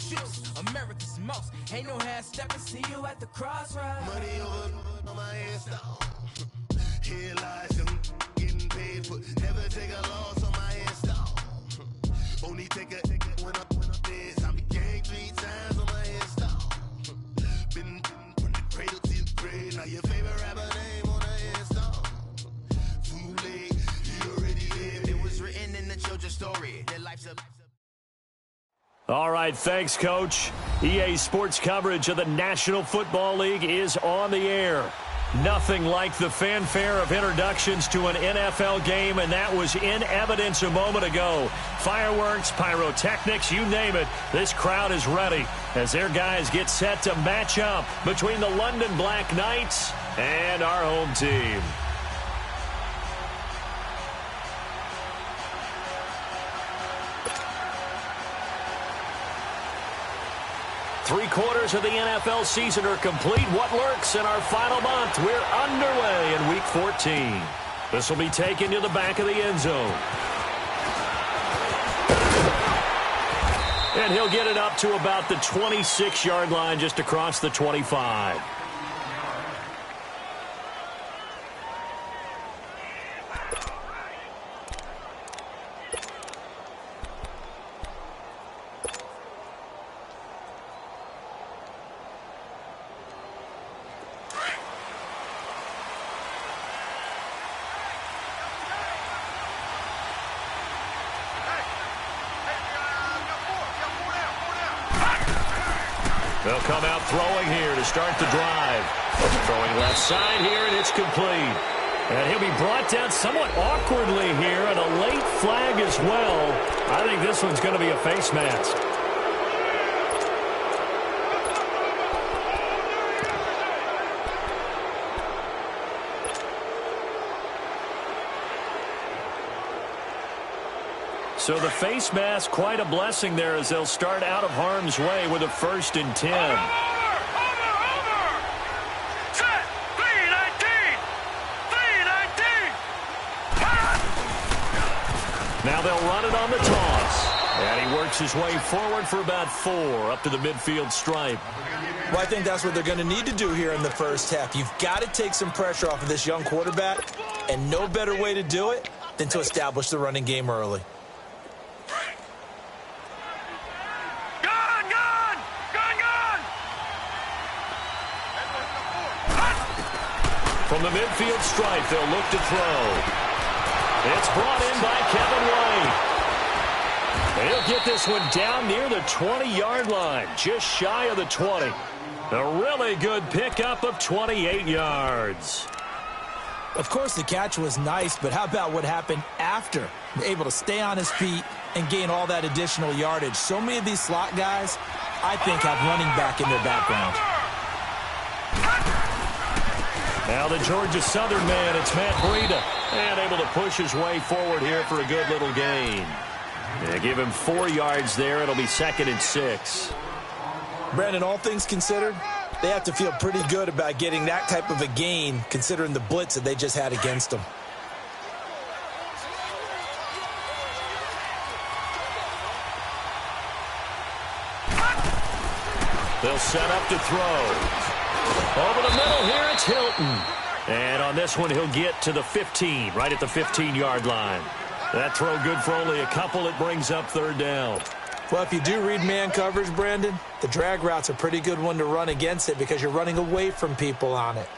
shoes, America's most. Ain't no half stepping, see you at the crossroads. Money over on my headstone. Here lies them getting paid for. Never take a loss on my headstone. Only take a when I'm dead. I be gang 3 times on my headstone. Been from the cradle to the grave. Now your favorite rapper name on a headstone. Too late, you already lived. It was written in the children's story. Their life's a All right, thanks, Coach. EA Sports coverage of the National Football League is on the air. Nothing like the fanfare of introductions to an NFL game, and that was in evidence a moment ago. Fireworks, pyrotechnics, you name it. This crowd is ready as their guys get set to match up between the London Black Knights and our home team. Three-quarters of the NFL season are complete. What lurks in our final month? We're underway in Week 14. This will be taken to the back of the end zone. And he'll get it up to about the 26-yard line, just across the 25. They'll come out throwing here to start the drive. Throwing left side here, and it's complete. And he'll be brought down somewhat awkwardly here, and a late flag as well. I think this one's going to be a face mask. So the face mask, quite a blessing there as they'll start out of harm's way with a 1st and 10. Over! Set! 3-19! 3-19! Now they'll run it on the toss. And he works his way forward for about 4 up to the midfield stripe. Well, I think that's what they're going to need to do here in the first half. You've got to take some pressure off of this young quarterback, and no better way to do it than to establish the running game early. From the midfield stripe, they'll look to throw. It's brought in by Kevin White. He'll get this one down near the 20-yard line, just shy of the 20. A really good pickup of 28 yards. Of course, the catch was nice, but how about what happened after? Able to stay on his feet and gain all that additional yardage. So many of these slot guys, I think, have running back in their background. Now the Georgia Southern man, it's Matt Breida. And able to push his way forward here for a good little gain. They give him 4 yards there. It'll be 2nd and 6. Brandon, all things considered, they have to feel pretty good about getting that type of a gain, considering the blitz that they just had against them. They'll set up to throw. Over the middle here, it's Hilton. And on this one, he'll get to the 15, right at the 15-yard line. That throw good for only a couple. It brings up 3rd down. Well, if you do read man coverage, Brandon, the drag route's a pretty good one to run against it because you're running away from people on it.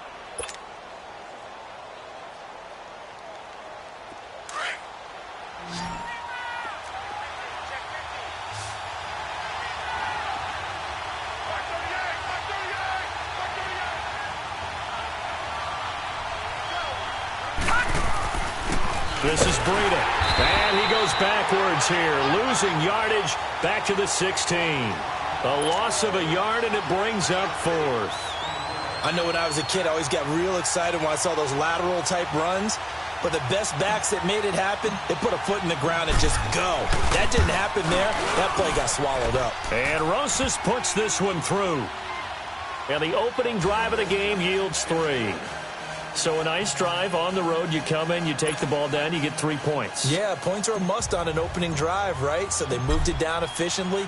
This is Breida. And he goes backwards here, losing yardage back to the 16. A loss of a yard, and it brings up 4th. I know when I was a kid, I always got real excited when I saw those lateral-type runs. But the best backs that made it happen, they put a foot in the ground and just go. That didn't happen there. That play got swallowed up. And Rosas puts this one through. And the opening drive of the game yields 3. So a nice drive on the road. You come in, you take the ball down, you get 3 points. Yeah, points are a must on an opening drive, right? So they moved it down efficiently.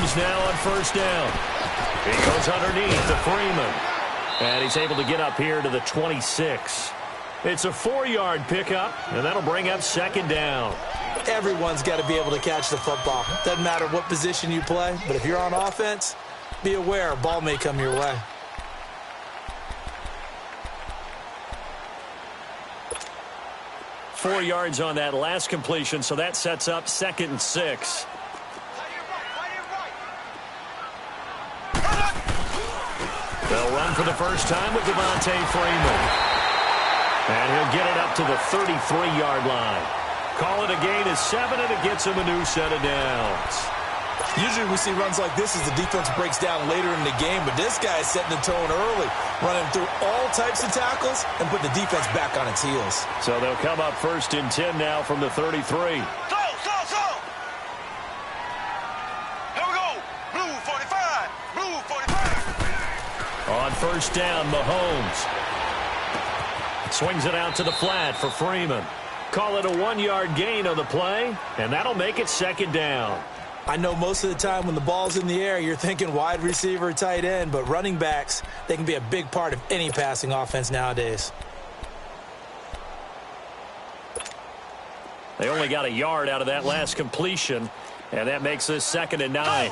Mahomes now on first down. He goes underneath to Freeman. And he's able to get up here to the 26. It's a 4-yard pickup, and that'll bring up second down. Everyone's got to be able to catch the football. Doesn't matter what position you play, but if you're on offense, be aware a ball may come your way. Four yards on that last completion, so that sets up 2nd and 6. They'll run for the first time with Devontae Freeman. And he'll get it up to the 33-yard line. Call it a gain of 7, and it gets him a new set of downs. Usually we see runs like this as the defense breaks down later in the game, but this guy is setting the tone early, running through all types of tackles and put the defense back on its heels. So they'll come up 1st and 10 now from the 33. On first down, Mahomes swings it out to the flat for Freeman. Call it a 1-yard gain on the play, and that'll make it 2nd down. I know most of the time when the ball's in the air, you're thinking wide receiver, tight end, but running backs, they can be a big part of any passing offense nowadays. They only got a yard out of that last completion, and that makes this 2nd and 9.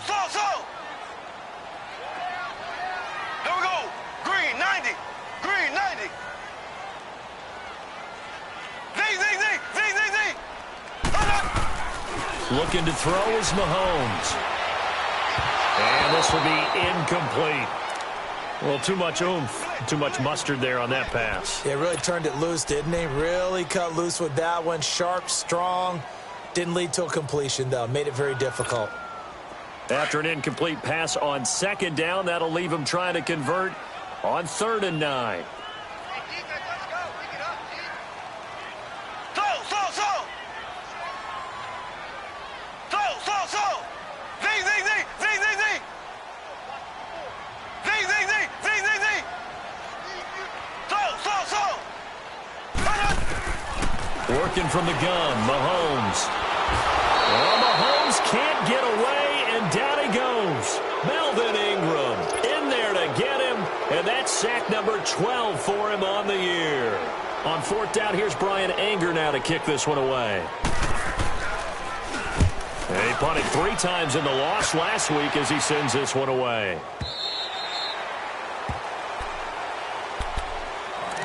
Looking to throw is Mahomes. And this will be incomplete. Well, too much oomph, too much mustard there on that pass. Yeah, really turned it loose, didn't he? Really cut loose with that one. Sharp, strong. Didn't lead to a completion, though. Made it very difficult. After an incomplete pass on 2nd down, that'll leave him trying to convert on 3rd and 9. Working from the gun, Mahomes. Well, Mahomes can't get away, and down he goes. Melvin Ingram in there to get him, and that's sack number 12 for him on the year. On 4th down, here's Brian Anger now to kick this one away. And he punted 3 times in the loss last week as he sends this one away.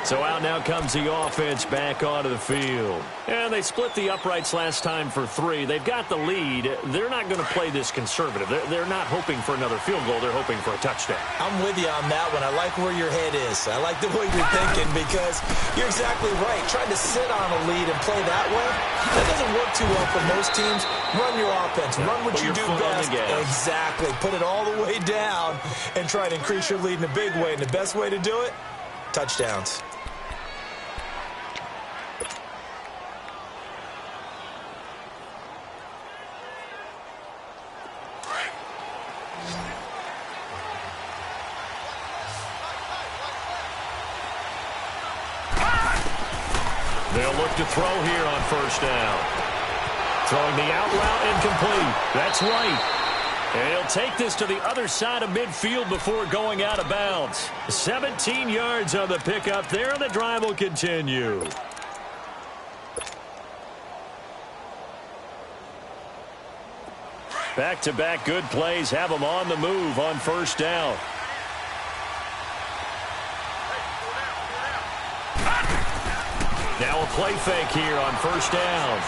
So out now comes the offense back onto the field. And they split the uprights last time for 3. They've got the lead. They're not going to play this conservative. They're not hoping for another field goal. They're hoping for a touchdown. I'm with you on that one. I like where your head is. I like the way you're thinking because you're exactly right. Trying to sit on a lead and play that way, that doesn't work too well for most teams. Run your offense. Run what you do best. Exactly. Put it all the way down and try to increase your lead in a big way. And the best way to do it, touchdowns. They'll look to throw here on first down. Throwing the out route incomplete. That's White. And he'll take this to the other side of midfield before going out of bounds. 17 yards on the pickup there, and the drive will continue. Back-to-back good plays have them on the move on first down. Now a play fake here on first down.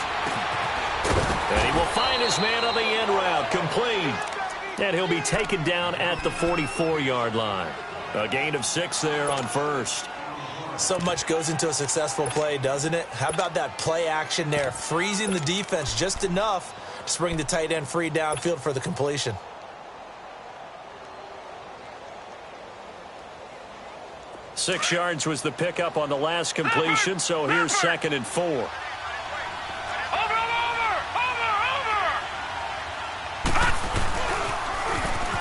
And he will find his man on the end route, complete. And he'll be taken down at the 44-yard line. A gain of 6 there on first. So much goes into a successful play, doesn't it? How about that play action there, freezing the defense just enough to bring the tight end free downfield for the completion. Six yards was the pickup on the last completion, so here's 2nd and 4.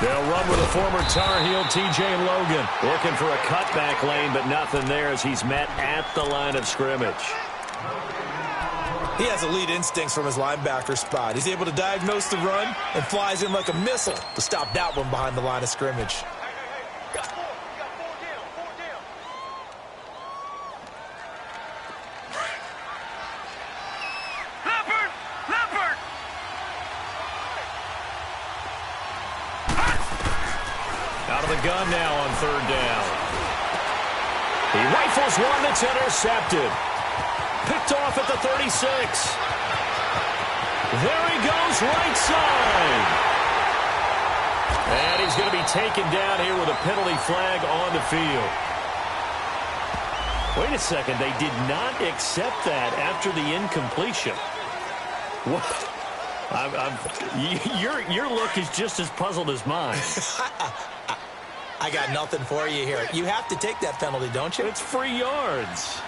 They'll run with a former Tar Heel, T.J. Logan. Looking for a cutback lane, but nothing there as he's met at the line of scrimmage. He has elite instincts from his linebacker spot. He's able to diagnose the run and flies in like a missile to stop that one behind the line of scrimmage. Out of the gun now on third down. He rifles one that's intercepted. Picked off at the 36. There he goes, right side. And he's going to be taken down here with a penalty flag on the field. Wait a second, they did not accept that after the incompletion. What? Your look is just as puzzled as mine. I got nothing for you here. You have to take that penalty, don't you? It's free yards.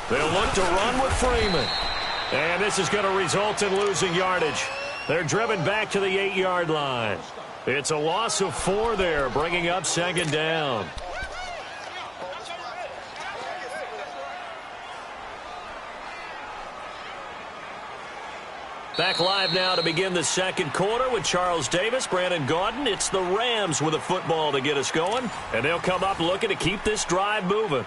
They'll look to run with Freeman. And this is going to result in losing yardage. They're driven back to the 8-yard line. It's a loss of 4 there, bringing up second down. Back live now to begin the second quarter with Charles Davis, Brandon Gaudin. It's the Rams with a football to get us going, and they'll come up looking to keep this drive moving.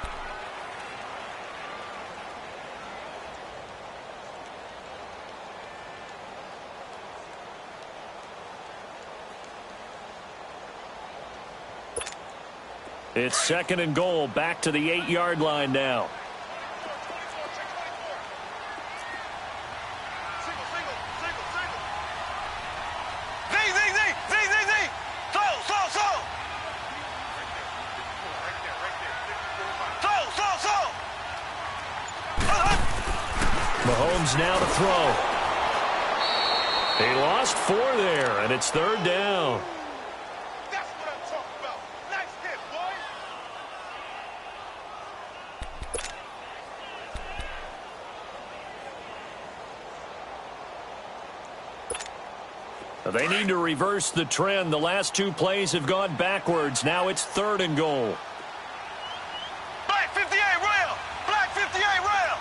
It's second and goal, back to the 8-yard line now. Mahomes now to throw. He lost 4 there, and it's third down. That's what I'm talking about. Nice hit, boy. They need to reverse the trend. The last 2 plays have gone backwards. Now it's third and goal. Black 58 rail. Black 58 rail.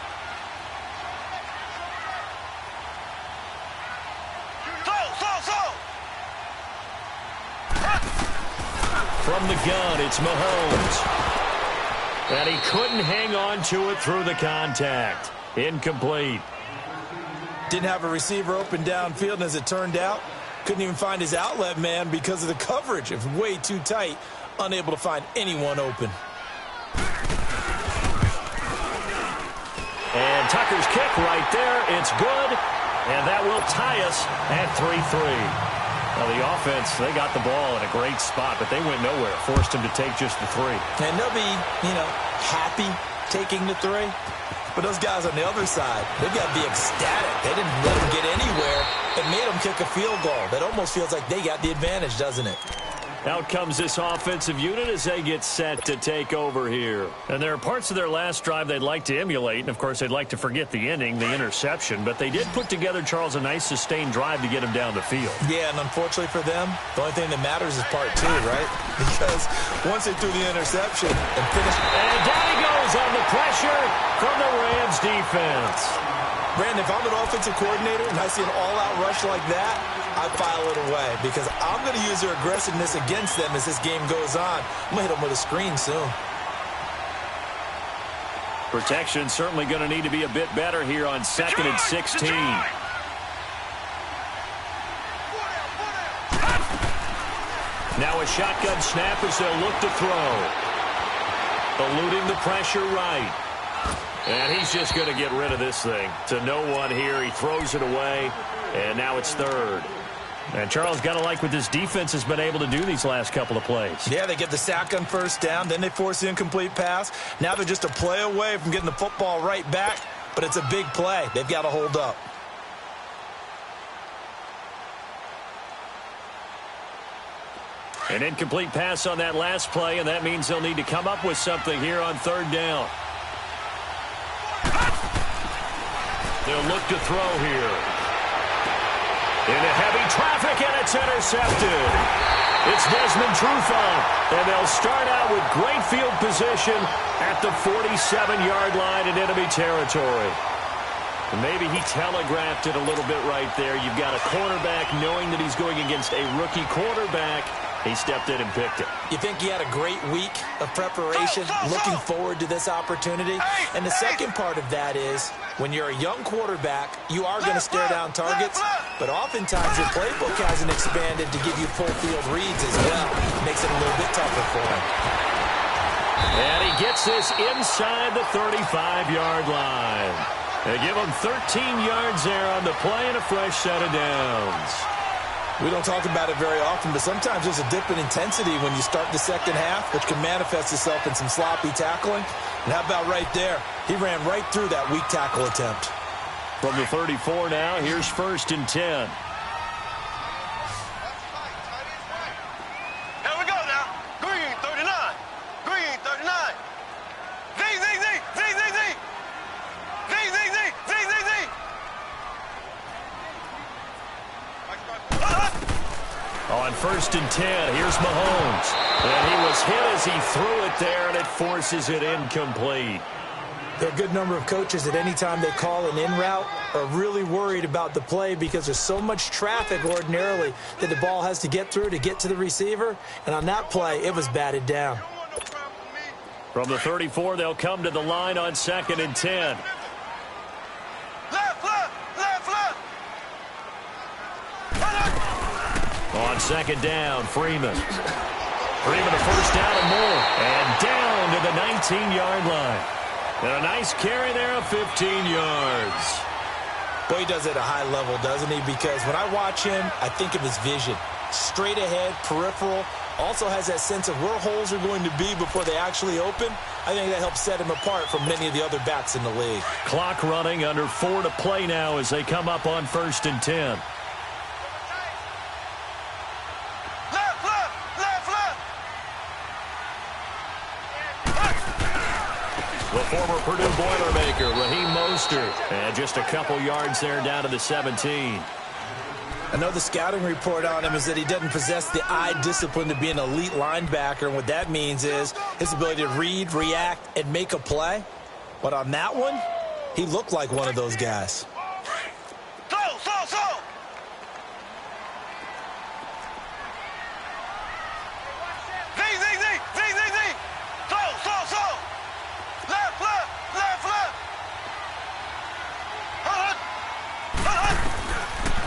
From the gun, it's Mahomes. And he couldn't hang on to it through the contact. Incomplete. Didn't have a receiver open downfield, and as it turned out, couldn't even find his outlet man because of the coverage. It was way too tight, unable to find anyone open. And Tucker's kick right there. It's good. And that will tie us at 3-3. Now, the offense, they got the ball in a great spot, but they went nowhere. Forced him to take just the 3. And they'll be, happy taking the 3. But those guys on the other side, they've got to be ecstatic. They didn't let them get anywhere and made them kick a field goal. That almost feels like they got the advantage, doesn't it? Out comes this offensive unit as they get set to take over here. And there are parts of their last drive they'd like to emulate. And, of course, they'd like to forget the ending, the interception. But they did put together, Charles, a nice sustained drive to get him down the field. Yeah, and unfortunately for them, the only thing that matters is part 2, right? Because once they threw the interception and finished... And down he goes on the pressure from the Rams defense. Brandon, if I'm an offensive coordinator and I see an all-out rush like that, I file it away because I'm going to use their aggressiveness against them as this game goes on. I'm going to hit them with a screen soon. Protection certainly going to need to be a bit better here on 2nd and 16. Now a shotgun snap as they'll look to throw. Eluding the pressure right. And he's just going to get rid of this thing. To no one here. He throws it away. And now it's third. And Charles, got to like what this defense has been able to do these last couple of plays. Yeah, they get the sack on first down. Then they force the incomplete pass. Now they're just a play away from getting the football right back. But it's a big play. They've got to hold up. An incomplete pass on that last play, and that means they'll need to come up with something here on third down. They'll look to throw here. Into heavy traffic, and it's intercepted. It's Desmond Trufant, and they'll start out with great field position at the 47-yard line in enemy territory. And maybe he telegraphed it a little bit right there. You've got a cornerback knowing that he's going against a rookie quarterback. He stepped in and picked it. You think he had a great week of preparation, looking forward to this opportunity? And the second part of that is, when you're a young quarterback, you are going to stare down targets, but oftentimes your playbook hasn't expanded to give you full field reads as well. Makes it a little bit tougher for him. And he gets this inside the 35-yard line. They give him 13 yards there on the play and a fresh set of downs. We don't talk about it very often, but sometimes there's a dip in intensity when you start the second half, which can manifest itself in some sloppy tackling. And how about right there? He ran right through that weak tackle attempt. From the 34 now, here's 1st and 10. Here we go now. Green 39. Green 39. Z, Z, Z, Z, Z, Z. Z, Z, Z, Z, Z, Z. On 1st and 10, here's Mahomes. And he was hit as he threw it there, and it forces it incomplete. There are a good number of coaches that any time they call an in route are really worried about the play because there's so much traffic ordinarily that the ball has to get through to get to the receiver. And on that play, it was batted down. From the 34, they'll come to the line on 2nd and 10. On 2nd down, Freeman. Freeman a 1st down and more. And down to the 19-yard line. And a nice carry there of 15 yards. Boy, he does it at a high level, doesn't he? Because when I watch him, I think of his vision. Straight ahead, peripheral. Also has that sense of where holes are going to be before they actually open. I think that helps set him apart from many of the other backs in the league. Clock running, under 4 to play now as they come up on 1st and 10. The former Purdue Boilermaker, Raheem Mostert. And just a couple yards there down to the 17. I know the scouting report on him is that he doesn't possess the eye discipline to be an elite linebacker. And what that means is his ability to read, react, and make a play. But on that one, he looked like one of those guys.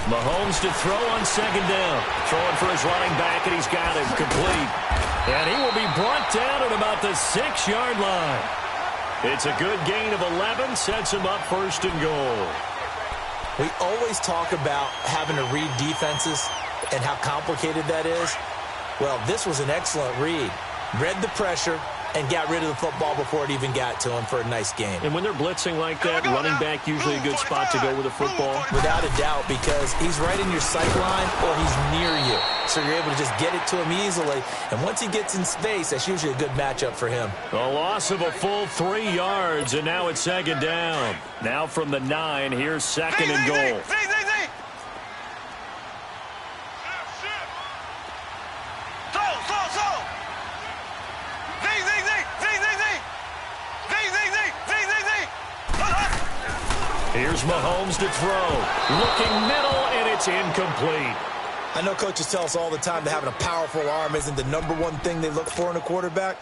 Mahomes to throw on 2nd down. Throwing for his running back, and he's got him complete. And he will be brought down at about the 6-yard line. It's a good gain of 11, sets him up 1st and goal. We always talk about having to read defenses and how complicated that is. Well, this was an excellent read. Read the pressure and got rid of the football before it even got to him for a nice game. And when they're blitzing like that, running back usually a good spot to go with a football. Without a doubt, because he's right in your sight line or he's near you. So you're able to just get it to him easily. And once he gets in space, that's usually a good matchup for him. A loss of a full 3 yards, and now it's 2nd down. Now from the 9, here's 2nd and goal. Here's Mahomes to throw. Looking middle, and it's incomplete. I know coaches tell us all the time that having a powerful arm isn't the #1 thing they look for in a quarterback.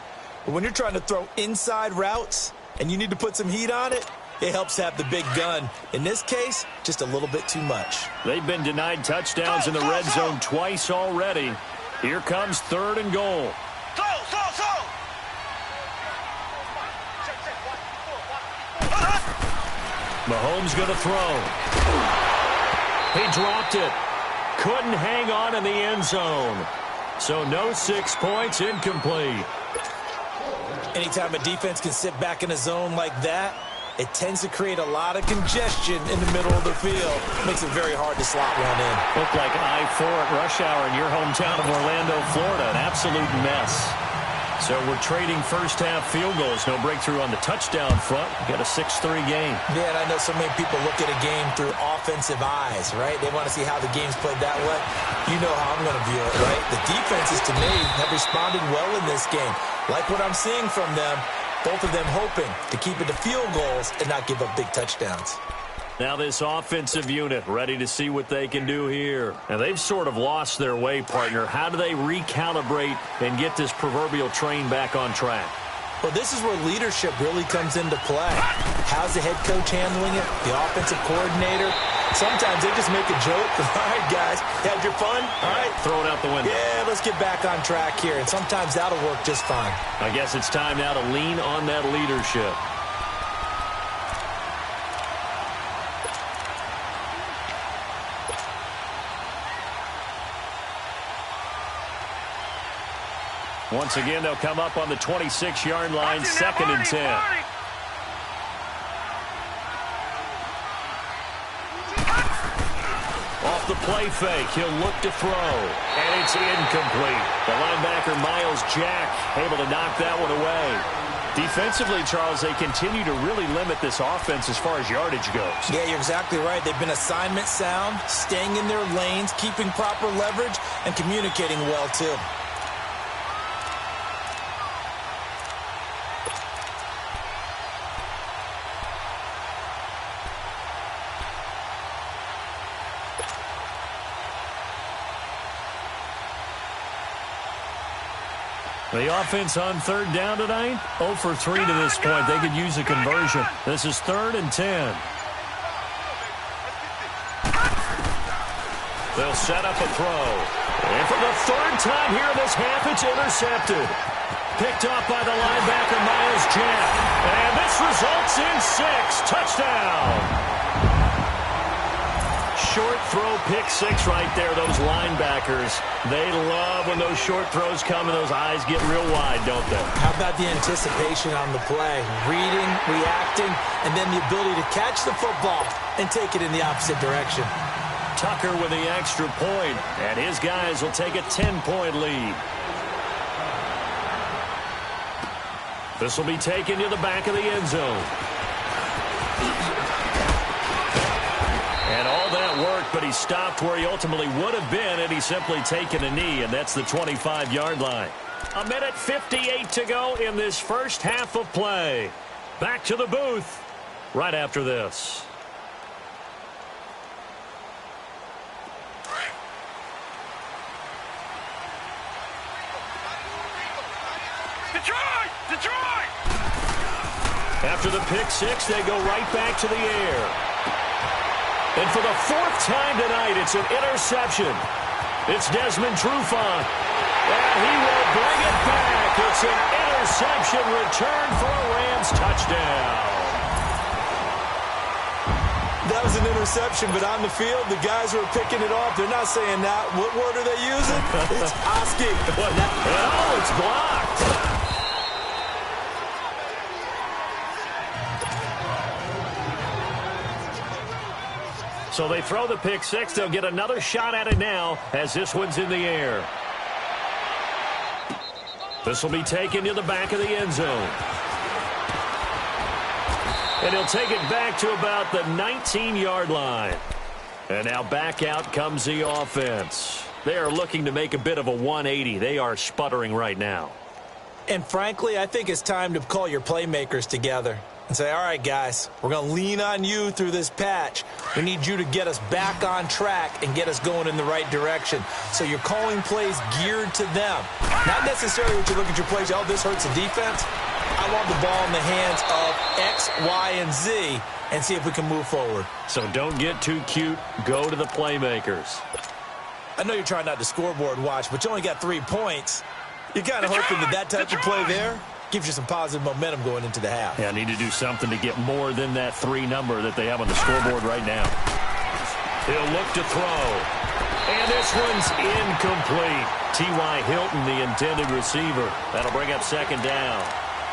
But when you're trying to throw inside routes and you need to put some heat on it, it helps to have the big gun. In this case, just a little bit too much. They've been denied touchdowns in the red zone twice already. Here comes 3rd and goal. Mahomes going to throw. He dropped it. Couldn't hang on in the end zone. So no 6 points, incomplete. Anytime a defense can sit back in a zone like that, it tends to create a lot of congestion in the middle of the field. Makes it very hard to slot one in. Looked like I-4 at rush hour in your hometown of Orlando, Florida. An absolute mess. So we're trading first-half field goals. No breakthrough on the touchdown front. We've got a 6-3 game. Yeah, and I know so many people look at a game through offensive eyes, right? They want to see how the game's played that way. You know how I'm going to view it, right? The defenses, to me, have responded well in this game. Like what I'm seeing from them, both of them hoping to keep it to field goals and not give up big touchdowns. Now this offensive unit ready to see what they can do here. And they've sort of lost their way, partner. How do they recalibrate and get this proverbial train back on track? Well, this is where leadership really comes into play. How's the head coach handling it? The offensive coordinator? Sometimes they just make a joke. All right, guys, had your fun? All right. Throw it out the window. Yeah, let's get back on track here. And sometimes that'll work just fine. I guess it's time now to lean on that leadership. Once again, they'll come up on the 26-yard line, 2nd and 10. Off the play fake, he'll look to throw, and it's incomplete. The linebacker, Miles Jack, able to knock that one away. Defensively, Charles, they continue to really limit this offense as far as yardage goes. Yeah, you're exactly right. They've been assignment sound, staying in their lanes, keeping proper leverage, and communicating well, too. The offense on 3rd down tonight, 0 for 3 to this point. They could use a conversion. This is 3rd and 10. They'll set up a throw. And for the 3rd time here in this half, it's intercepted. Picked off by the linebacker, Miles Jack. And this results in 6. Touchdown. Short throw, pick 6 right there. Those linebackers, they love when those short throws come and those eyes get real wide, don't they? How about the anticipation on the play? Reading, reacting, and then the ability to catch the football and take it in the opposite direction. Tucker with the extra point, and his guys will take a 10-point lead. This will be taken to the back of the end zone. And all that worked, but he stopped where he ultimately would have been had he simply taken a knee, and that's the 25-yard line. 1:58 to go in this first half of play. Back to the booth right after this. Detroit! Detroit! After the pick 6, they go right back to the air. And for the 4th time tonight, it's an interception. It's Desmond Trufant. And he will bring it back. It's an interception return for a Rams touchdown. That was an interception, but on the field, the guys who are picking it off, they're not saying that. What word are they using? It's Oski. Oh, it's blocked. So they throw the pick 6. They'll get another shot at it now as this one's in the air. This will be taken to the back of the end zone. And he'll take it back to about the 19-yard line. And now back out comes the offense. They are looking to make a bit of a 180. They are sputtering right now. And frankly, I think it's time to call your playmakers together and say, all right, guys, we're going to lean on you through this patch. We need you to get us back on track and get us going in the right direction. So you're calling plays geared to them. Not necessarily when you look at your plays, oh, this hurts the defense. I want the ball in the hands of X, Y, and Z and see if we can move forward. So don't get too cute. Go to the playmakers. I know you're trying not to scoreboard watch, but you only got 3 points. You're kind of hoping that type of play there gives you some positive momentum going into the half. Yeah, need to do something to get more than that 3 number that they have on the scoreboard right now. He'll look to throw. And this one's incomplete. T.Y. Hilton, the intended receiver. That'll bring up 2nd down.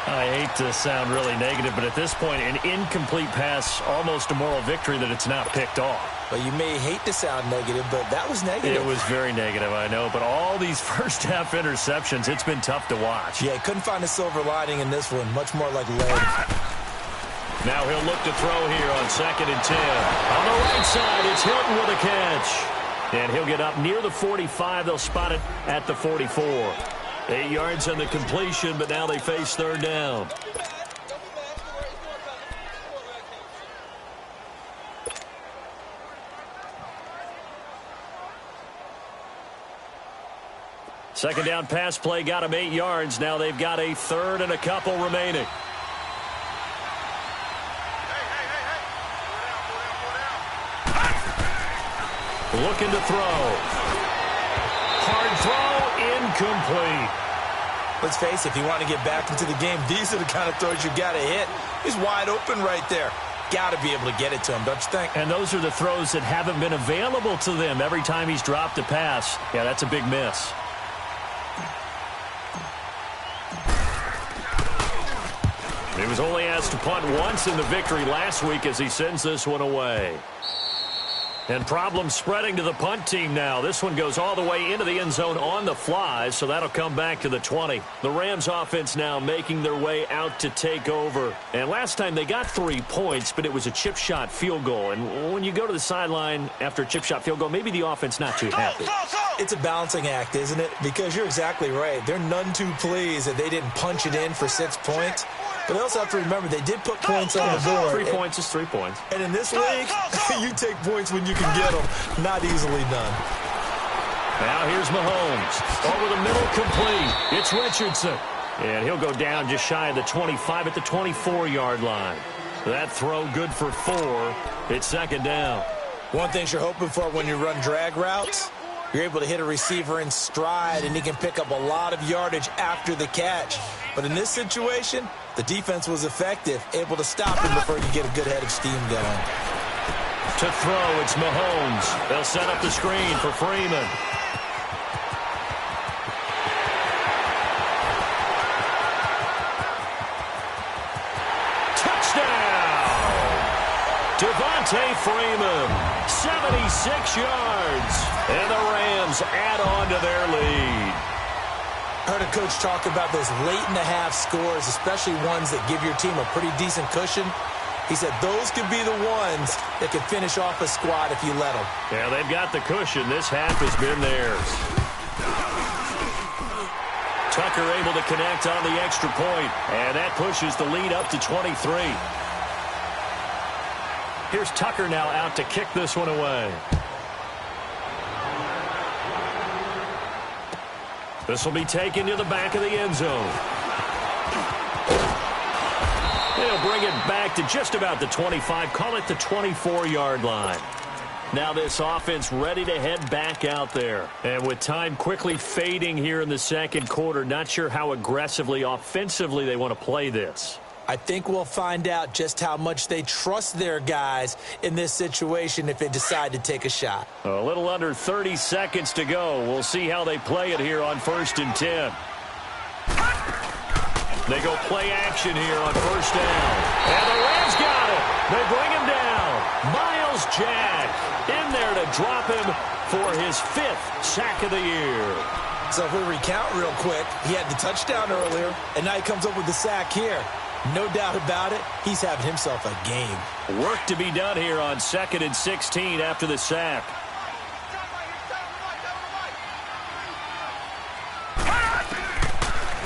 I hate to sound really negative, but at this point, an incomplete pass, almost a moral victory that it's not picked off. Well, you may hate to sound negative, but that was negative. It was very negative, I know. But all these first-half interceptions, it's been tough to watch. Yeah, couldn't find a silver lining in this one. Much more like lead. Now he'll look to throw here on 2nd and 10. On the right side, it's Hilton with a catch. And he'll get up near the 45. They'll spot it at the 44. 8 yards on the completion, but now they face 3rd down. Second down pass play got him 8 yards. Now they've got a 3rd and a couple remaining. Looking to throw. Hard throw, incomplete. Let's face it, if you want to get back into the game, these are the kind of throws you got to hit. He's wide open right there. Got to be able to get it to him, don't you think? And those are the throws that haven't been available to them every time he's dropped a pass. Yeah, that's a big miss. He was only asked to punt once in the victory last week as he sends this one away. And problems spreading to the punt team now. This one goes all the way into the end zone on the fly, so that'll come back to the 20. The Rams offense now making their way out to take over. And last time they got 3 points, but it was a chip shot field goal. And when you go to the sideline after a chip shot field goal, maybe the offense not too happy. It's a balancing act, isn't it? Because you're exactly right. They're none too pleased that they didn't punch it in for 6 points. But they also have to remember they did put points on the board. 3 points is 3 points. And in this league, you take points when you can get them. Not easily done. Now here's Mahomes. Over the middle, complete. It's Richardson. And he'll go down just shy of the 25 at the 24-yard line. That throw good for 4. It's 2nd down. One thing you're hoping for when you run drag routes, you're able to hit a receiver in stride, and he can pick up a lot of yardage after the catch. But in this situation, the defense was effective, able to stop him before you get a good head of steam going. To throw, it's Mahomes. They'll set up the screen for Freeman. Touchdown! Devontae Freeman, 76 yards. And the Rams add on to their lead. Heard a coach talk about those late-in-the-half scores, especially ones that give your team a pretty decent cushion. He said those could be the ones that could finish off a squad if you let them. Yeah, they've got the cushion. This half has been theirs. Tucker able to connect on the extra point, and that pushes the lead up to 23. Here's Tucker now out to kick this one away. This will be taken to the back of the end zone. They'll bring it back to just about the 25. Call it the 24-yard line. Now this offense ready to head back out there. And with time quickly fading here in the second quarter, not sure how aggressively, offensively they want to play this. I think we'll find out just how much they trust their guys in this situation if they decide to take a shot. A little under 30 seconds to go. We'll see how they play it here on 1st and 10. They go play action here on 1st down. And the Rams got it. They bring him down. Myles Jack in there to drop him for his 5th sack of the year. So if we recount real quick, he had the touchdown earlier, and now he comes up with the sack here. No doubt about it, he's having himself a game. Work to be done here on 2nd and 16 after the sack.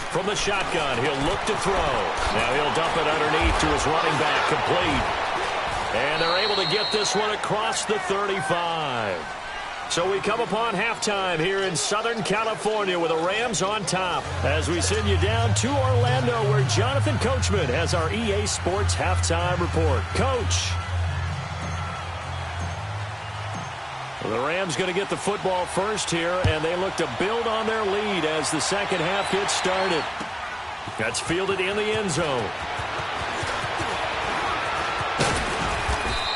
From the shotgun, he'll look to throw. Now he'll dump it underneath to his running back, complete. And they're able to get this one across the 35. So we come upon halftime here in Southern California with the Rams on top as we send you down to Orlando where Jonathan Coachman has our EA Sports halftime report. Coach. The Rams going to get the football first here, and they look to build on their lead as the second half gets started. That's fielded in the end zone.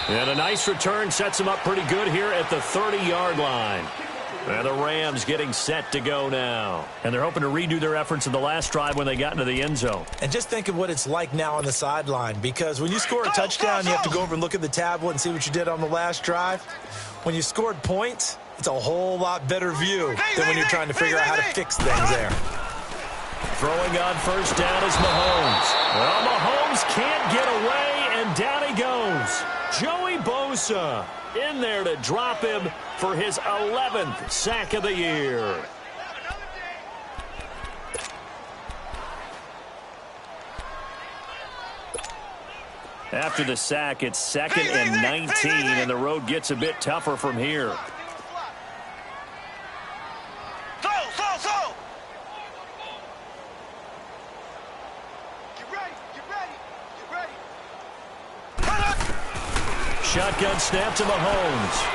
And a nice return sets him up pretty good here at the 30-yard line. And the Rams getting set to go now. And they're hoping to redo their efforts in the last drive when they got into the end zone. And just think of what it's like now on the sideline, because when you score a touchdown, you have to go over and look at the tablet and see what you did on the last drive. When you scored points, it's a whole lot better view than when you're trying to figure out how to fix things there. Throwing on first down is Mahomes. Well, Mahomes can't get away, and down he goes. Joey Bosa in there to drop him for his 11th sack of the year. After the sack, it's 2nd and 19, and the road gets a bit tougher from here. Shotgun snap to Mahomes.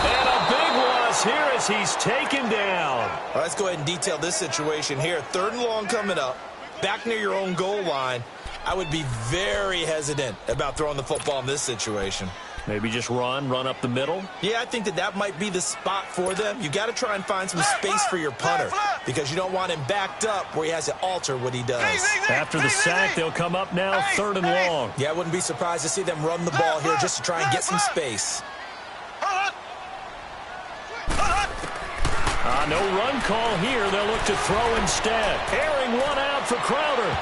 And a big loss here as he's taken down. Well, let's go ahead and detail this situation here. 3rd and long coming up, back near your own goal line. I would be very hesitant about throwing the football in this situation. Maybe just run up the middle? Yeah, I think that might be the spot for them. You got to try and find some space for your punter because you don't want him backed up where he has to alter what he does. After the sack, they'll come up now 3rd and long. Yeah, I wouldn't be surprised to see them run the ball here just to try and get some space. No run call here. They'll look to throw instead. Airing one out for Crowder.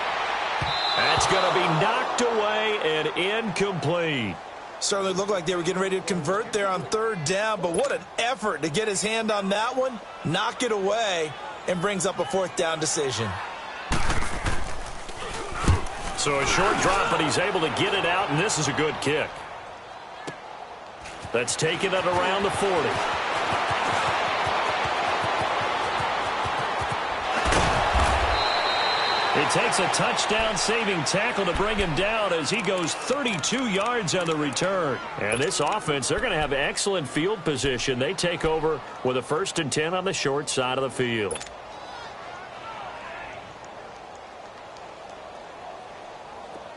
That's going to be knocked away and incomplete. Certainly looked like they were getting ready to convert there on 3rd down, but what an effort to get his hand on that one, knock it away, and brings up a 4th down decision. So a short drop, but he's able to get it out, and this is a good kick. That's taken at around the 40. It takes a touchdown-saving tackle to bring him down as he goes 32 yards on the return. And this offense, they're going to have excellent field position. They take over with a 1st and 10 on the short side of the field.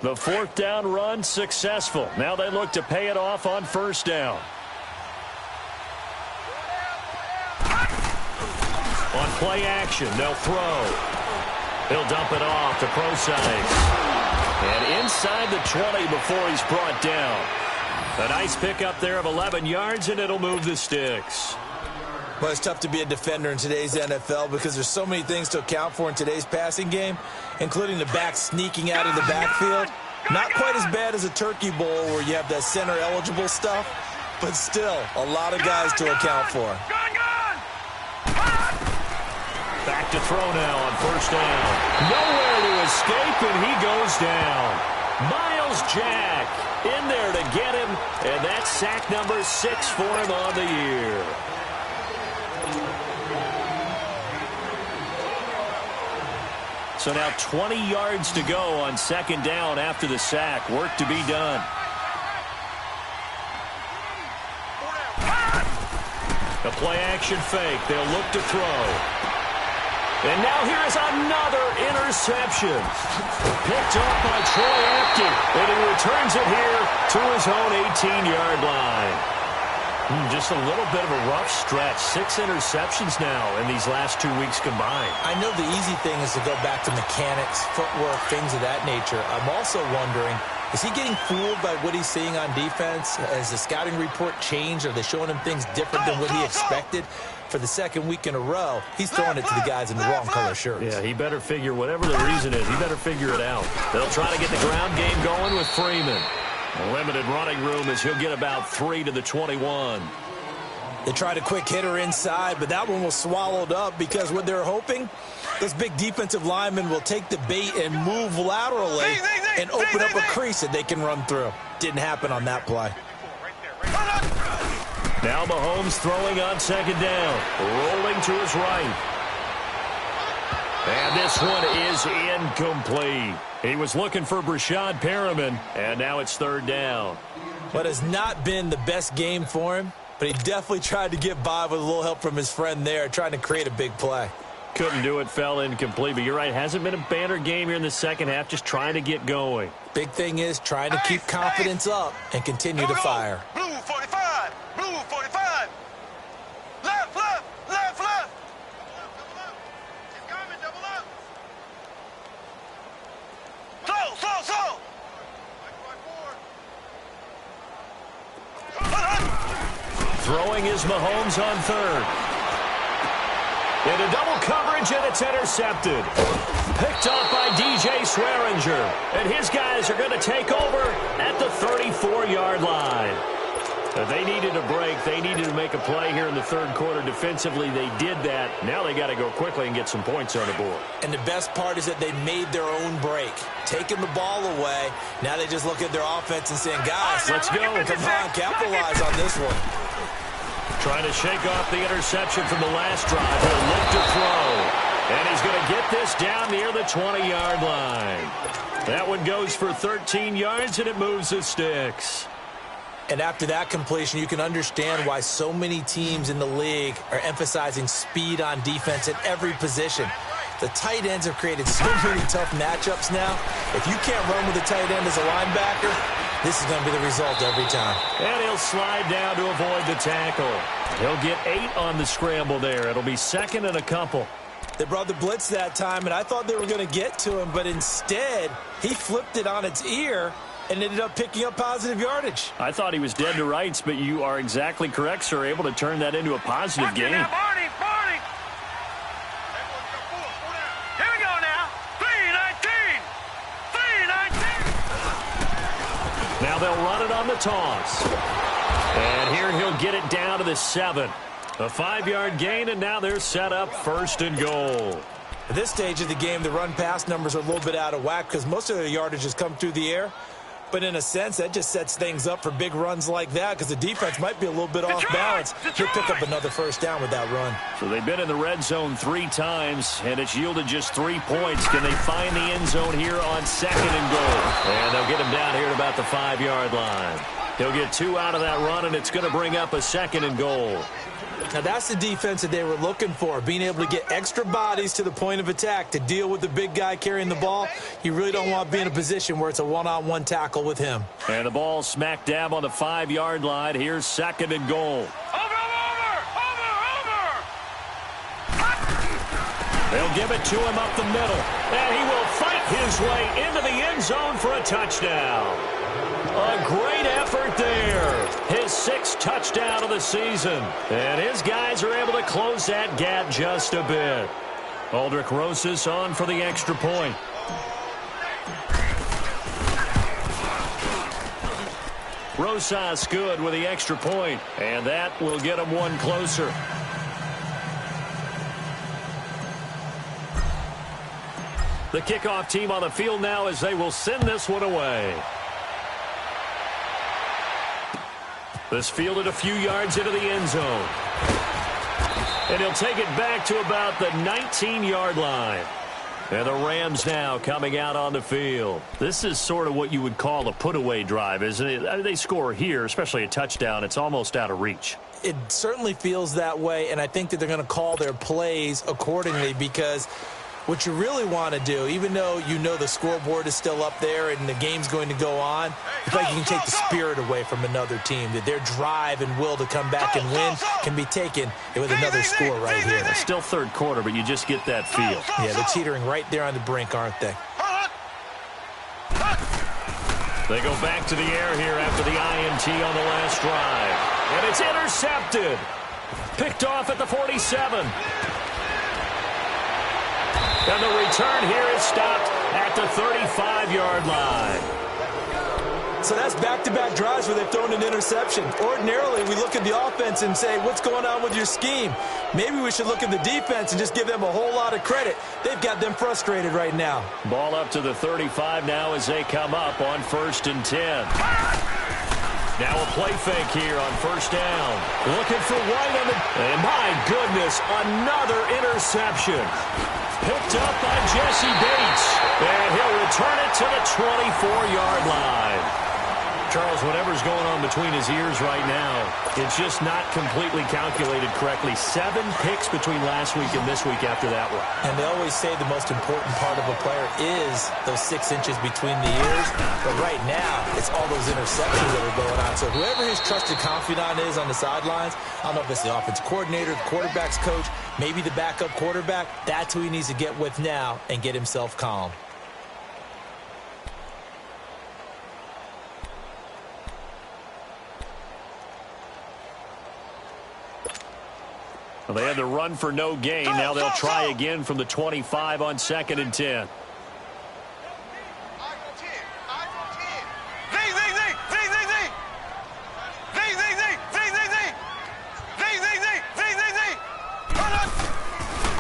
The 4th down run successful. Now they look to pay it off on 1st down. On play action, they'll throw. He'll dump it off to Procise. And inside the 20 before he's brought down. A nice pickup there of 11 yards, and it'll move the sticks. Well, it's tough to be a defender in today's NFL because there's so many things to account for in today's passing game, including the back sneaking out of the backfield. Not quite as bad as a turkey bowl where you have that center-eligible stuff, but still a lot of guys to account for. Back to throw now on 1st down. Nowhere to escape, and he goes down. Miles Jack in there to get him, and that's sack number 6 for him on the year. So now 20 yards to go on 2nd down after the sack. Work to be done. A play-action fake. They'll look to throw. And now here is another interception. Picked off by Troy Apke. And he returns it here to his own 18-yard line. Just a little bit of a rough stretch. 6 interceptions now in these last 2 weeks combined. I know the easy thing is to go back to mechanics, footwork, things of that nature. I'm also wondering, is he getting fooled by what he's seeing on defense? Has the scouting report changed? Are they showing him things different than what he expected? For the 2nd week in a row, he's throwing it to the guys in the wrong color shirts. Yeah, he better figure whatever the reason is. He better figure it out. They'll try to get the ground game going with Freeman. A limited running room as he'll get about 3 to the 21. They tried a quick hitter inside, but that one was swallowed up because what they're hoping, this big defensive lineman will take the bait and move laterally and open up a crease that they can run through. Didn't happen on that play. Now Mahomes throwing on 2nd down. Rolling to his right. And this one is incomplete. He was looking for Brashad Perriman, and now it's 3rd down. What has not been the best game for him, but he definitely tried to get by with a little help from his friend there, trying to create a big play. Couldn't do it, fell incomplete. But you're right, hasn't been a banner game here in the 2nd half, just trying to get going. Big thing is trying to keep confidence up and continue to fire. Blue 45, blue 45. Throwing is Mahomes on third. Into double coverage, and it's intercepted. Picked off by DJ Swearinger. And his guys are going to take over at the 34-yard line. They needed a break. They needed to make a play here in the third quarter. Defensively, they did that. Now they got to go quickly and get some points on the board. And the best part is that they made their own break. Taking the ball away. Now they just look at their offense and saying, guys, let's go. Come on, capitalize on this one. Trying to shake off the interception from the last drive. He'll look to throw. And he's going to get this down near the 20-yard line. That one goes for 13 yards, and it moves the sticks. And after that completion, you can understand why so many teams in the league are emphasizing speed on defense at every position. The tight ends have created so many tough matchups now. If you can't run with a tight end as a linebacker, this is going to be the result every time. And he'll slide down to avoid the tackle. He'll get 8 on the scramble there. It'll be second and a couple. They brought the blitz that time, and I thought they were going to get to him, but instead, he flipped it on its ear and ended up picking up positive yardage. I thought he was dead to rights, but you are exactly correct, sir. Able to turn that into a positive game. Here we go now. 3-19. 3-19. Now they'll run it on the toss. And here he'll get it down to the 7. A 5-yard gain, and now they're set up first and goal. At this stage of the game, the run-pass numbers are a little bit out of whack because most of their yardage has come through the air. But in a sense, that just sets things up for big runs like that because the defense might be a little bit off balance. He'll pick up another first down with that run. So they've been in the red zone 3 times, and it's yielded just 3 points. Can they find the end zone here on second and goal? And they'll get him down here at about the 5-yard line. He'll get 2 out of that run, and it's going to bring up a second and goal. Now, that's the defense that they were looking for, being able to get extra bodies to the point of attack to deal with the big guy carrying the ball. You really don't want to be in a position where it's a one-on-one tackle with him. And the ball smack dab on the 5-yard line. Here's second and goal. Over. They'll give it to him up the middle. And he will fight his way into the end zone for a touchdown. A great effort there. His 6th touchdown of the season. And his guys are able to close that gap just a bit. Aldrich Rosas on for the extra point. Rosas good with the extra point. And that will get him one closer. The kickoff team on the field now as they will send this one away. This fielded a few yards into the end zone. And he'll take it back to about the 19-yard line. And the Rams now coming out on the field. This is sort of what you would call a put-away drive, isn't it? I mean, they score here, especially a touchdown. It's almost out of reach. It certainly feels that way, and I think that they're going to call their plays accordingly because what you really want to do, even though you know the scoreboard is still up there and the game's going to go on, I feel like you can take the spirit away from another team, that their drive and will to come back and win can be taken with another score right here. It's still third quarter, but you just get that feel. Yeah, they're teetering right there on the brink, aren't they? They go back to the air here after the INT on the last drive. And it's intercepted. Picked off at the 47. And the return here is stopped at the 35-yard line. So that's back-to-back drives where they've thrown an interception. Ordinarily, we look at the offense and say, what's going on with your scheme? Maybe we should look at the defense and just give them a whole lot of credit. They've got them frustrated right now. Ball up to the 35 now as they come up on 1st and 10. Now a play fake here on first down. Looking for White on the... And my goodness, another interception. Picked up by Jesse Bates. And he'll return it to the 24-yard line. Charles, whatever's going on between his ears right now, it's just not completely calculated correctly. 7 picks between last week and this week after that one. And they always say the most important part of a player is those 6 inches between the ears. But right now, it's all those interceptions that are going on. So whoever his trusted confidant is on the sidelines, I don't know if it's the offensive coordinator, the quarterback's coach, maybe the backup quarterback, that's who he needs to get with now and get himself calm. Well, they had the run for no gain. Now they'll try again from the 25 on 2nd and 10.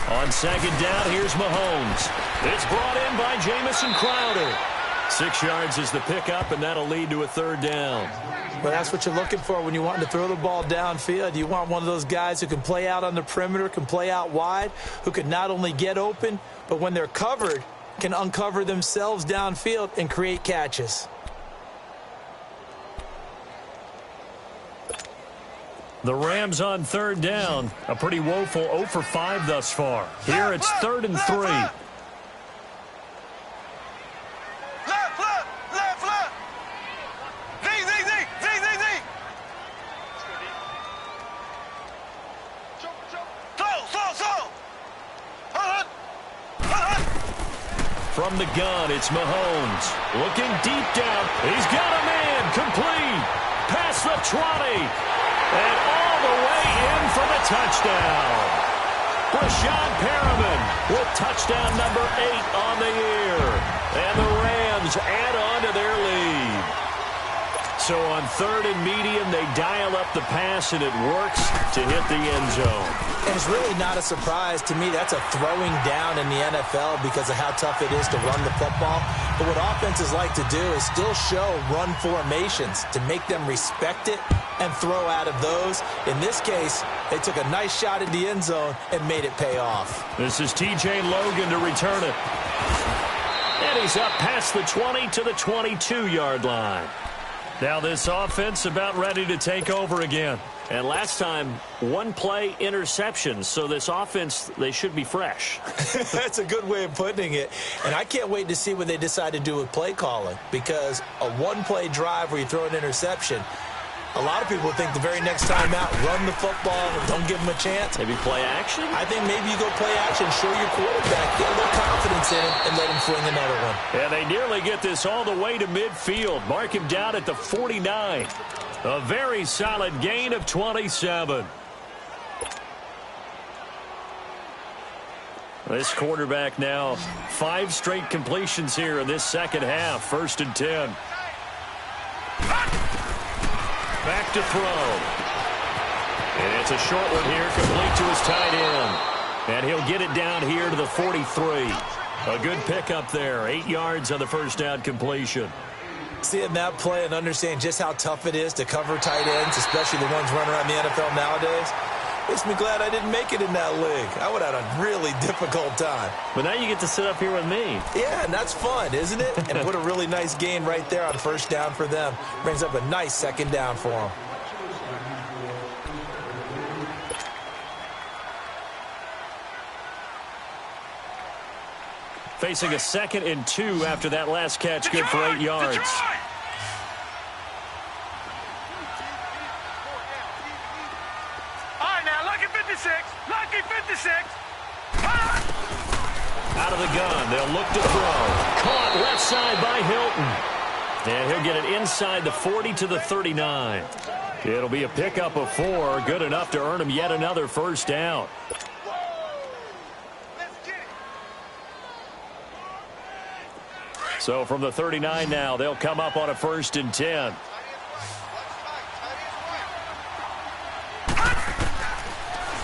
On 2nd down, here's Mahomes. It's brought in by Jamison Crowder. 6 yards is the pickup, and that'll lead to a 3rd down. Well, that's what you're looking for when you want to throw the ball downfield. You want one of those guys who can play out on the perimeter, can play out wide, who can not only get open, but when they're covered, can uncover themselves downfield and create catches. The Rams on 3rd down. A pretty woeful 0 for 5 thus far. Here it's 3rd and 3. From the gun, it's Mahomes. Looking deep down. He's got a man. Complete. Past the 20. And all the way in for the touchdown. Brashad Perriman with touchdown number 8 on the year. And the Rams add on to their lead. So on 3rd and medium, they dial up the pass, and it works to hit the end zone. And it's really not a surprise to me. That's a throwing down in the NFL because of how tough it is to run the football. But what offenses like to do is still show run formations to make them respect it and throw out of those. In this case, they took a nice shot at the end zone and made it pay off. This is T.J. Logan to return it. And he's up past the 20 to the 22-yard line. Now this offense about ready to take over again. And last time, 1-play interception. So this offense, they should be fresh. That's a good way of putting it. And I can't wait to see what they decide to do with play calling. Because a 1-play drive where you throw an interception, a lot of people think the very next time out, run the football, don't give them a chance. Maybe play action? I think maybe you go play action, show your quarterback, get a little confidence in him, and let him fling another one. And they nearly get this all the way to midfield. Mark him down at the 49. A very solid gain of 27. This quarterback now 5 straight completions here in this second half. 1st and 10. Back to throw. And it's a short one here, complete to his tight end. And he'll get it down here to the 43. A good pickup there. 8 yards on the first down completion. Seeing that play and understanding just how tough it is to cover tight ends, especially the ones running around the NFL nowadays, makes me glad I didn't make it in that league. I would have had a really difficult time. But now you get to sit up here with me. Yeah, and that's fun, isn't it? And what a really nice gain right there on 1st down for them. Brings up a nice 2nd down for them. Facing a 2nd and 2 after that last catch, good for 8 yards. All right, now, lucky 56. Lucky 56. Out of the gun, they'll look to throw. Caught left side by Hilton. And he'll get it inside the 40 to the 39. It'll be a pickup of 4, good enough to earn him yet another 1st down. So from the 39 now, they'll come up on a 1st and 10.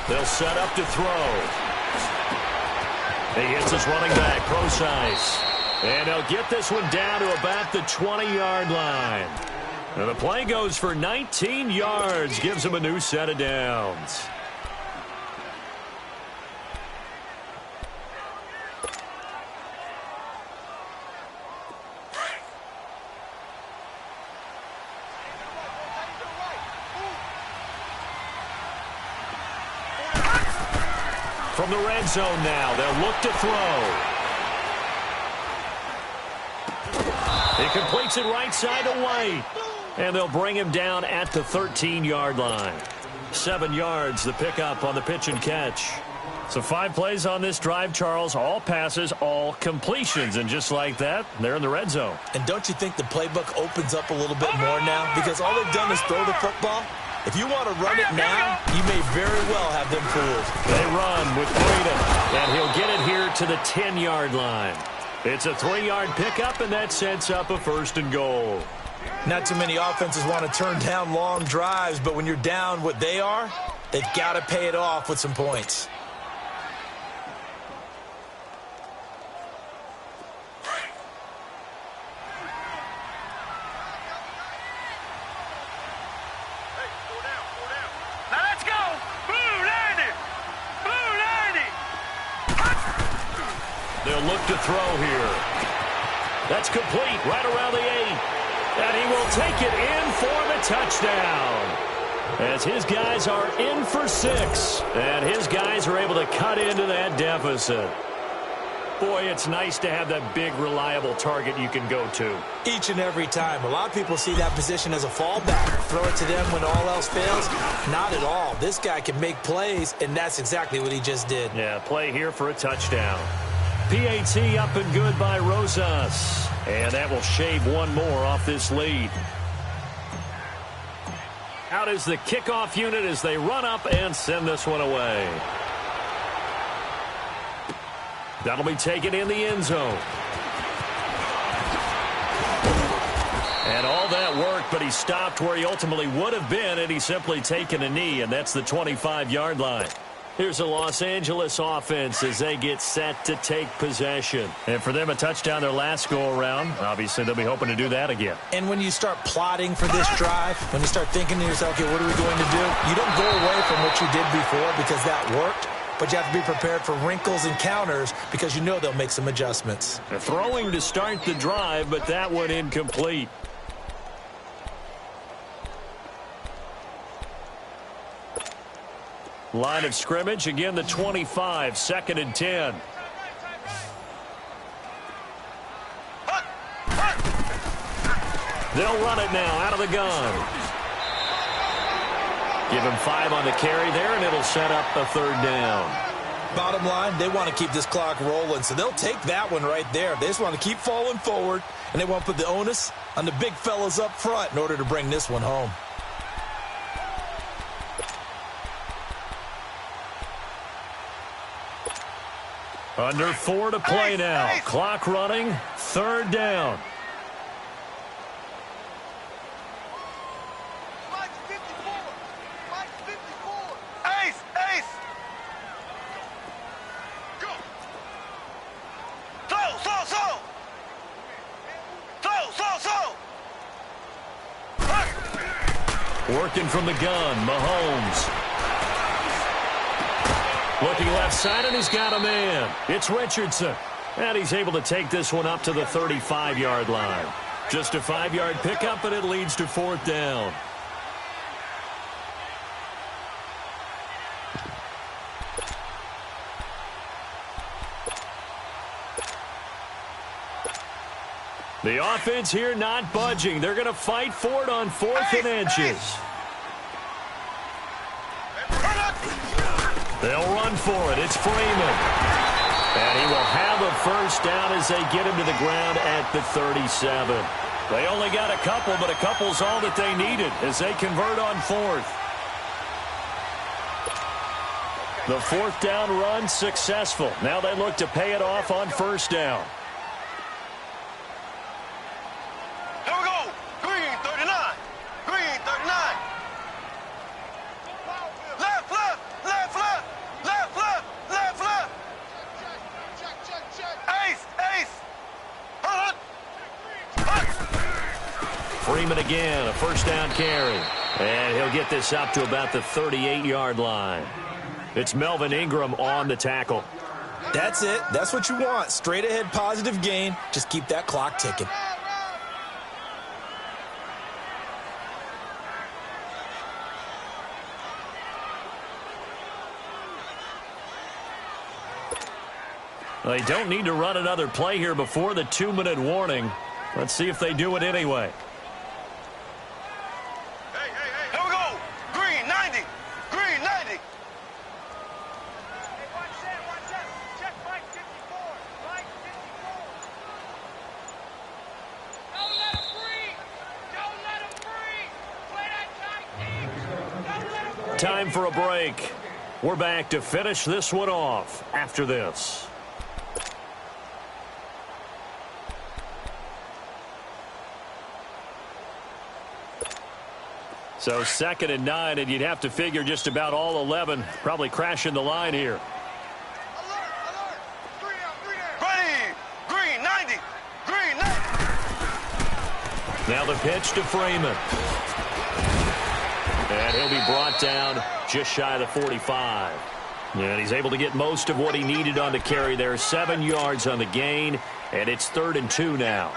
They'll set up to throw. He hits his running back, Procise. And he'll get this one down to about the 20-yard line. And the play goes for 19 yards, gives him a new set of downs. From the red zone now, they'll look to throw. He completes it right side to White. And they'll bring him down at the 13-yard line. 7 yards, the pickup on the pitch and catch. So 5 plays on this drive, Charles. All passes, all completions. And just like that, they're in the red zone. And don't you think the playbook opens up a little bit more now? Because all they've done is throw the football. If you want to run it now, you may very well have them fooled. They run with freedom, and he'll get it here to the 10-yard line. It's a 3-yard pickup, and that sets up a 1st and goal. Not too many offenses want to turn down long drives, but when you're down what they are, they've got to pay it off with some points. They'll look to throw here. That's complete right around the 8. And he will take it in for the touchdown. As his guys are in for 6. And his guys are able to cut into that deficit. Boy, it's nice to have that big, reliable target you can go to. Each and every time. A lot of people see that position as a fallback. Throw it to them when all else fails. Not at all. This guy can make plays, and that's exactly what he just did. Yeah, play here for a touchdown. PAT up and good by Rosas. And that will shave one more off this lead. Out is the kickoff unit as they run up and send this one away. That'll be taken in the end zone. And all that worked, but he stopped where he ultimately would have been, and he's simply taken a knee, and that's the 25-yard line. Here's the Los Angeles offense as they get set to take possession. And for them, a touchdown their last go-around. Obviously, they'll be hoping to do that again. And when you start plotting for this drive, when you start thinking to yourself, okay, what are we going to do? You don't go away from what you did before because that worked, but you have to be prepared for wrinkles and counters because you know they'll make some adjustments. They're throwing to start the drive, but that one incomplete. Line of scrimmage, again the 25, 2nd and 10. They'll run it now out of the gun. Give him 5 on the carry there, and it'll set up a 3rd down. Bottom line, they want to keep this clock rolling, so they'll take that one right there. They just want to keep falling forward, and they want to put the onus on the big fellas up front in order to bring this one home. Under 4 to play now. Clock running. 3rd down. Ace! Go! Throw! Working from the gun, Mahomes. Looking left side, and he's got a man. It's Richardson. And he's able to take this one up to the 35-yard line. Just a 5-yard pickup, and it leads to 4th down. The offense here not budging. They're going to fight for it on 4th and inches. They'll run for it. It's Freeman. And he will have a 1st down as they get him to the ground at the 37. They only got a couple, but a couple's all that they needed as they convert on 4th. The 4th down run successful. Now they look to pay it off on 1st down. Here we go. Green 39. Green 39. Left. Ace. Freeman again, a 1st down carry. And he'll get this up to about the 38-yard line. It's Melvin Ingram on the tackle. That's it. That's what you want. Straight ahead positive gain. Just keep that clock ticking. They don't need to run another play here before the 2-minute warning. Let's see if they do it anyway. Hey. Here we go. Green 90. Green 90. Hey, watch that. Check Mike 54. Mike 54. Don't let him breathe. Play that tight time for a break. We're back to finish this one off after this. So 2nd and 9, and you'd have to figure just about all 11 probably crashing the line here. Alert! 3 out. Ready! Green, 90! Green, 90! Now the pitch to Freeman. And he'll be brought down just shy of the 45. And he's able to get most of what he needed on the carry there. 7 yards on the gain, and it's 3rd and 2 now.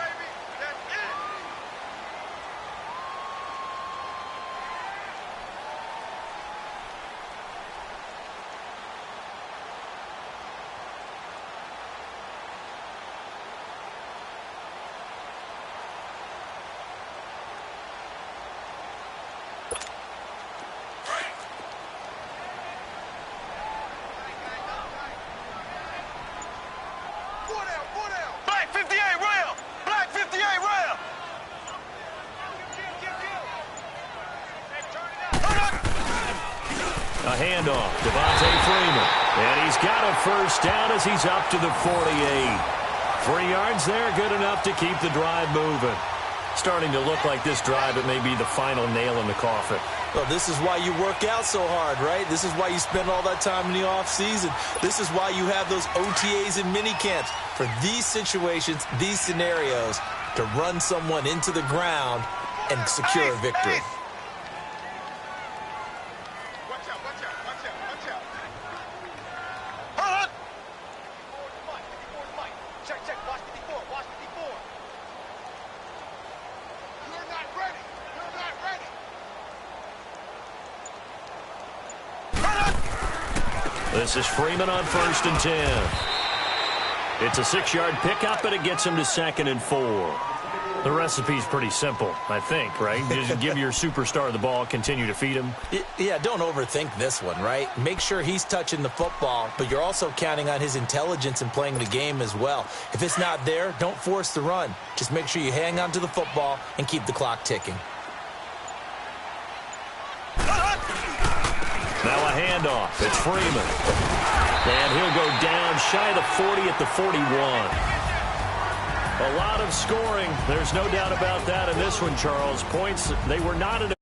A handoff, Devontae Freeman. And he's got a first down as he's up to the 48. 3 yards there, good enough to keep the drive moving. Starting to look like this drive, it may be the final nail in the coffin. Well, this is why you work out so hard, right? This is why you spend all that time in the offseason. This is why you have those OTAs and mini camps. For these situations, these scenarios, to run someone into the ground and secure a victory. This is Freeman on 1st and 10. It's a 6-yard pickup, and it gets him to 2nd and 4. The recipe's pretty simple, I think, right? Just give your superstar the ball, continue to feed him. Yeah, don't overthink this one, right? Make sure he's touching the football, but you're also counting on his intelligence in playing the game as well. If it's not there, don't force the run. Just make sure you hang on to the football and keep the clock ticking. Now a handoff. It's Freeman. And he'll go down shy of the 40 at the 41. A lot of scoring. There's no doubt about that in this one, Charles. Points, they were not at